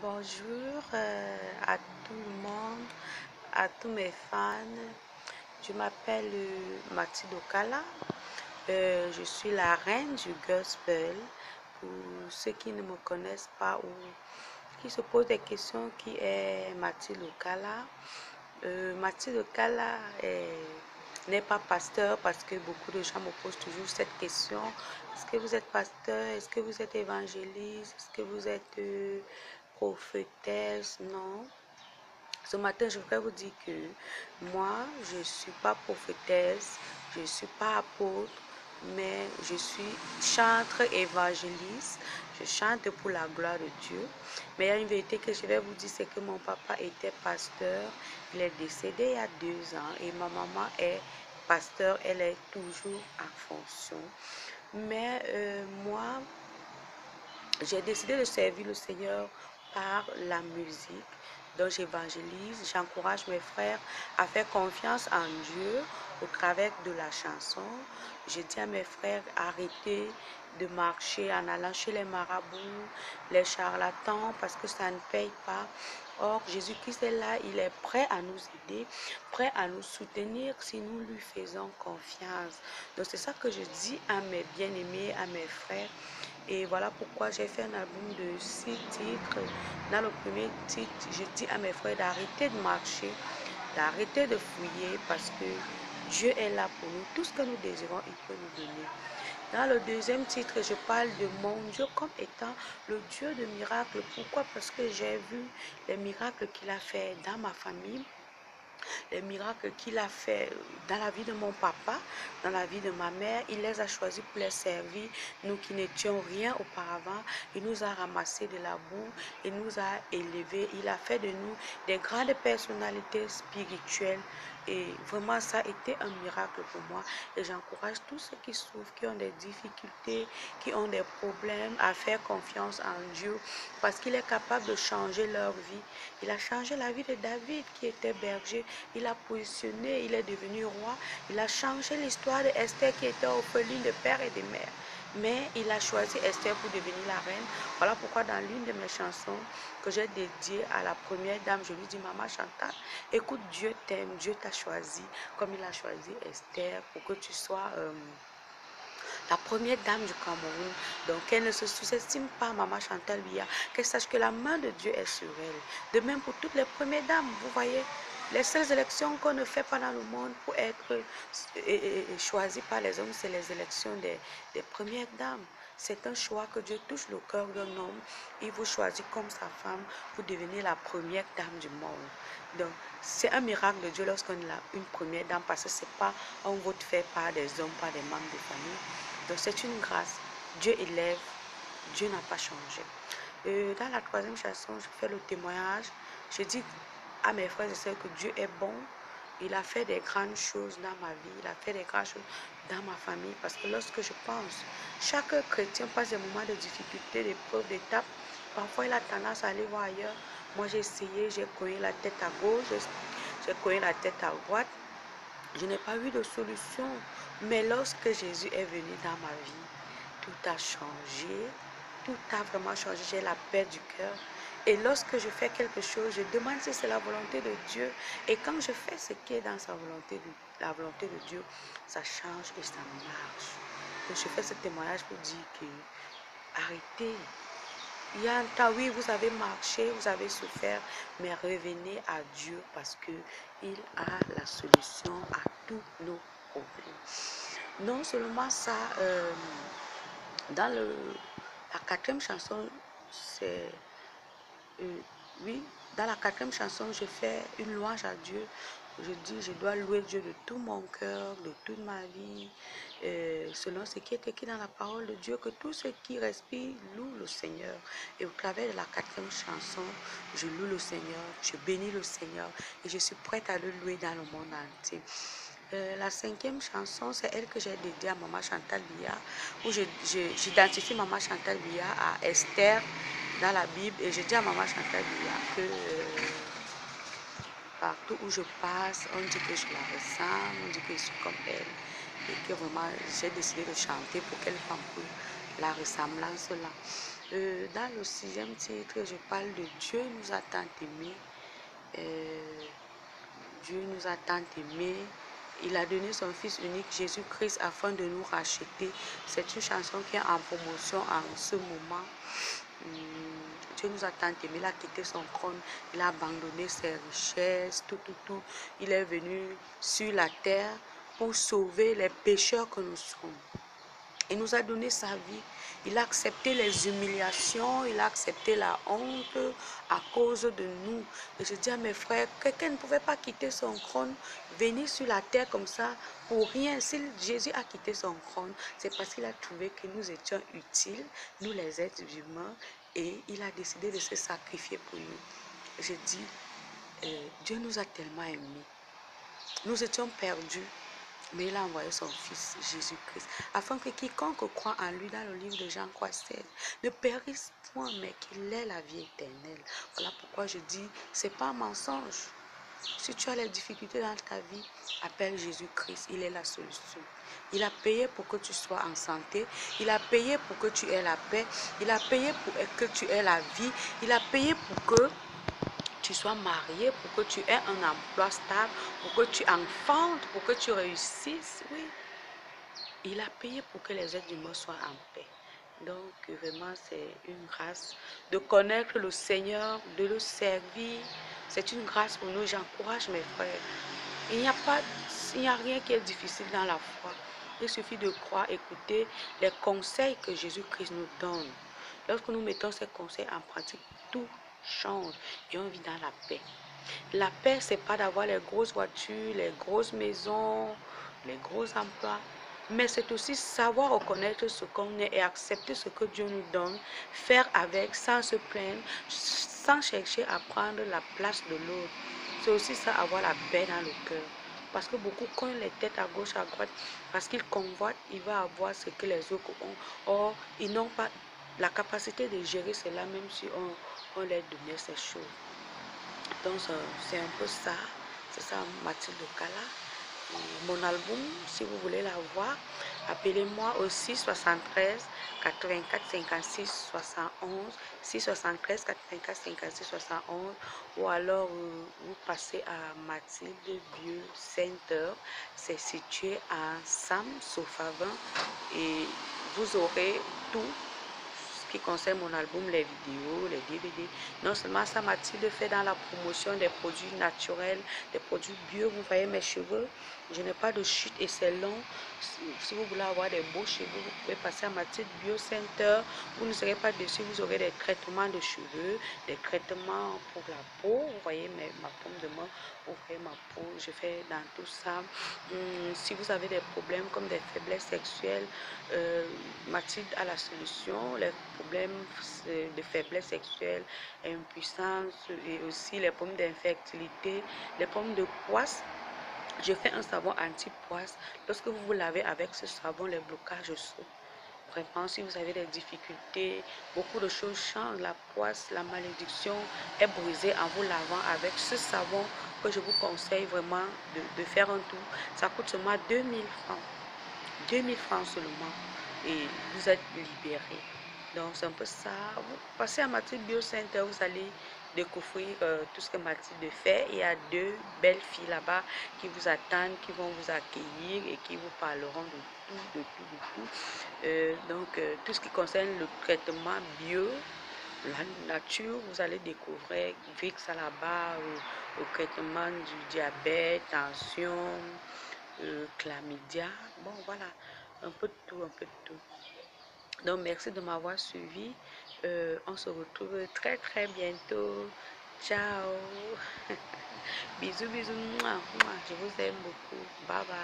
Bonjour à tout le monde, à tous mes fans. Je m'appelle Mathilde Okala. Je suis la reine du gospel. Pour ceux qui ne me connaissent pas ou qui se posent des questions, qui est Mathilde Okala? Mathilde Okala n'est pas pasteur parce que beaucoup de gens me posent toujours cette question. Est-ce que vous êtes pasteur? Est-ce que vous êtes évangéliste? Est-ce que vous êtes prophétesse? Non. Ce matin, je voudrais vous dire que moi, je ne suis pas prophétesse, je ne suis pas apôtre, mais je suis chantre évangéliste. Je chante pour la gloire de Dieu. Mais il y a une vérité que je vais vous dire, c'est que mon papa était pasteur. Il est décédé il y a 2 ans et ma maman est pasteur. Elle est toujours en fonction. Mais moi, j'ai décidé de servir le Seigneur par la musique. Donc j'évangélise, j'encourage mes frères à faire confiance en Dieu au travers de la chanson. Je dis à mes frères, arrêtez de marcher en allant chez les marabouts, les charlatans, parce que ça ne paye pas. Or, Jésus-Christ est là, il est prêt à nous aider, prêt à nous soutenir si nous lui faisons confiance. Donc c'est ça que je dis à mes bien-aimés, à mes frères. Et voilà pourquoi j'ai fait un album de 6 titres. Dans le premier titre, je dis à mes frères d'arrêter de marcher, d'arrêter de fouiller parce que Dieu est là pour nous. Tout ce que nous désirons, il peut nous donner. Dans le deuxième titre, je parle de mon Dieu comme étant le Dieu de miracles. Pourquoi? Parce que j'ai vu les miracles qu'il a fait dans ma famille, les miracles qu'il a fait dans la vie de mon papa, dans la vie de ma mère. Il les a choisis pour les servir. Nous qui n'étions rien auparavant, il nous a ramassé de la boue, il nous a élevés, il a fait de nous des grandes personnalités spirituelles. Et vraiment, ça a été un miracle pour moi. Et j'encourage tous ceux qui souffrent, qui ont des difficultés, qui ont des problèmes, à faire confiance en Dieu. Parce qu'il est capable de changer leur vie. Il a changé la vie de David, qui était berger. Il a positionné, il est devenu roi. Il a changé l'histoire d'Esther, qui était orpheline de père et de mère. Mais il a choisi Esther pour devenir la reine. Voilà pourquoi dans l'une de mes chansons que j'ai dédiée à la première dame, je lui dis, Maman Chantal, écoute, Dieu t'aime, Dieu t'a choisi, comme il a choisi Esther pour que tu sois la première dame du Cameroun. Donc qu'elle ne se sous-estime pas, Maman Chantal Biya, qu'elle sache que la main de Dieu est sur elle. De même pour toutes les premières dames, vous voyez, les seules élections qu'on ne fait pas dans le monde pour être choisies par les hommes, c'est les élections des premières dames. C'est un choix que Dieu touche le cœur d'un homme. Il vous choisit comme sa femme pour devenir la première dame du monde. Donc, c'est un miracle de Dieu lorsqu'on a une première dame parce que ce n'est pas un vote fait par des hommes, par des membres de famille. Donc, c'est une grâce. Dieu élève, Dieu n'a pas changé. Dans la troisième chanson, je fais le témoignage. Je dis à mes frères et sœurs que Dieu est bon. Il a fait des grandes choses dans ma vie. Il a fait des grandes choses dans ma famille. Parce que lorsque je pense, chaque chrétien passe des moments de difficulté, d'épreuves, d'étapes. Parfois, il a tendance à aller voir ailleurs. Moi, j'ai essayé, j'ai cogné la tête à gauche, j'ai cogné la tête à droite. Je n'ai pas eu de solution. Mais lorsque Jésus est venu dans ma vie, tout a changé. Tout a vraiment changé. J'ai la paix du cœur. Et lorsque je fais quelque chose, je demande si c'est la volonté de Dieu. Et quand je fais ce qui est dans la volonté de Dieu, ça change et ça marche. Donc je fais ce témoignage pour dire que arrêtez. Il y a un temps, oui, vous avez marché, vous avez souffert, mais revenez à Dieu parce qu'il a la solution à tous nos problèmes. Non seulement ça, dans la quatrième chanson, c'est oui, dans la quatrième chanson, je fais une louange à Dieu. Je dis, je dois louer Dieu de tout mon cœur, de toute ma vie, selon ce qui est écrit dans la parole de Dieu, que tout ce qui respire loue le Seigneur. Et au travers de la quatrième chanson, je loue le Seigneur, je bénis le Seigneur et je suis prête à le louer dans le monde entier. La cinquième chanson, c'est elle que j'ai dédiée à Maman Chantal Biya, où j'identifie Maman Chantal Biya à Esther dans la Bible et je dis à Maman Chantal Biya que partout où je passe, on dit que je la ressemble, on dit que je suis comme elle et que vraiment j'ai décidé de chanter pour qu'elle fasse la ressemblance là. Dans le 6e titre, je parle de Dieu nous a tant aimés. Dieu nous a tant aimés. Il a donné son Fils unique, Jésus-Christ, afin de nous racheter. C'est une chanson qui est en promotion en ce moment. Dieu nous a tant aimés, il a quitté son trône, il a abandonné ses richesses, tout. Il est venu sur la terre pour sauver les pécheurs que nous sommes. Il nous a donné sa vie. Il a accepté les humiliations, il a accepté la honte à cause de nous. Et je dis à mes frères, quelqu'un ne pouvait pas quitter son trône, venir sur la terre comme ça pour rien. Si Jésus a quitté son trône, c'est parce qu'il a trouvé que nous étions utiles, nous les êtres humains, et il a décidé de se sacrifier pour nous. Je dis, Dieu nous a tellement aimés. Nous étions perdus. Mais il a envoyé son Fils Jésus-Christ, afin que quiconque croit en lui, dans le livre de Jean 3,16, ne périsse point, mais qu'il ait la vie éternelle. Voilà pourquoi je dis, c'est pas un mensonge. Si tu as les difficultés dans ta vie, appelle Jésus-Christ, il est la solution. Il a payé pour que tu sois en santé, il a payé pour que tu aies la paix, il a payé pour que tu aies la vie, il a payé pour que tu sois marié, pour que tu aies un emploi stable, pour que tu enfantes, pour que tu réussisses. Oui, il a payé pour que les êtres humains soient en paix. Donc, vraiment, c'est une grâce de connaître le Seigneur, de le servir. C'est une grâce pour nous. J'encourage mes frères. Il n'y a rien qui est difficile dans la foi. Il suffit de croire, écouter les conseils que Jésus-Christ nous donne. Lorsque nous mettons ces conseils en pratique, tout change et on vit dans la paix. La paix, c'est pas d'avoir les grosses voitures, les grosses maisons, les gros emplois, mais c'est aussi savoir reconnaître ce qu'on est et accepter ce que Dieu nous donne, faire avec sans se plaindre, sans chercher à prendre la place de l'autre. C'est aussi ça, avoir la paix dans le cœur. Parce que beaucoup cognent les têtes à gauche, à droite, parce qu'ils convoitent, il va avoir ce que les autres ont. Or, ils n'ont pas la capacité de gérer cela, même si on leur donnait ces choses. Donc, c'est un peu ça. C'est ça, Mathilde Kala. Mon album, si vous voulez la voir, appelez-moi au 673 84 56 71, 673 84 56 71, ou alors vous passez à Mathilde Bio Center. C'est situé à Sam Sofavin et vous aurez tout qui concerne mon album, les vidéos, les DVD. Non seulement ça, Mathilde fait dans la promotion des produits naturels, des produits bio. Vous voyez mes cheveux, je n'ai pas de chute et c'est long. Si vous voulez avoir des beaux cheveux, vous pouvez passer à Mathilde Bio Center. Vous ne serez pas dessus, vous aurez des traitements de cheveux, des traitements pour la peau. Vous voyez ma paume de main, vous voyez ma peau, je fais dans tout ça. Si vous avez des problèmes comme des faiblesses sexuelles, Mathilde a la solution. Les problèmes de faiblesse sexuelle, impuissance et aussi les problèmes d'infertilité, les problèmes de poisse. Je fais un savon anti-poisse. Lorsque vous vous lavez avec ce savon, les blocages sautent. Vraiment, si vous avez des difficultés, beaucoup de choses changent. La poisse, la malédiction est brisée en vous lavant avec ce savon que je vous conseille vraiment de faire un tour. Ça coûte seulement 2000 francs. 2000 francs seulement. Et vous êtes libéré. Donc, c'est un peu ça. Vous passez à Mathilde Bio Center, vous allez découvrir tout ce que Mathilde fait. Il y a 2 belles filles là-bas qui vous attendent, qui vont vous accueillir et qui vous parleront de tout. Donc, tout ce qui concerne le traitement bio, la nature, vous allez découvrir VIX à là-bas, au traitement du diabète, tension, chlamydia. Bon, voilà, un peu de tout, un peu de tout. Donc, merci de m'avoir suivi. On se retrouve très, très bientôt. Ciao. Bisous, bisous. Mouah, mouah. Je vous aime beaucoup. Bye bye.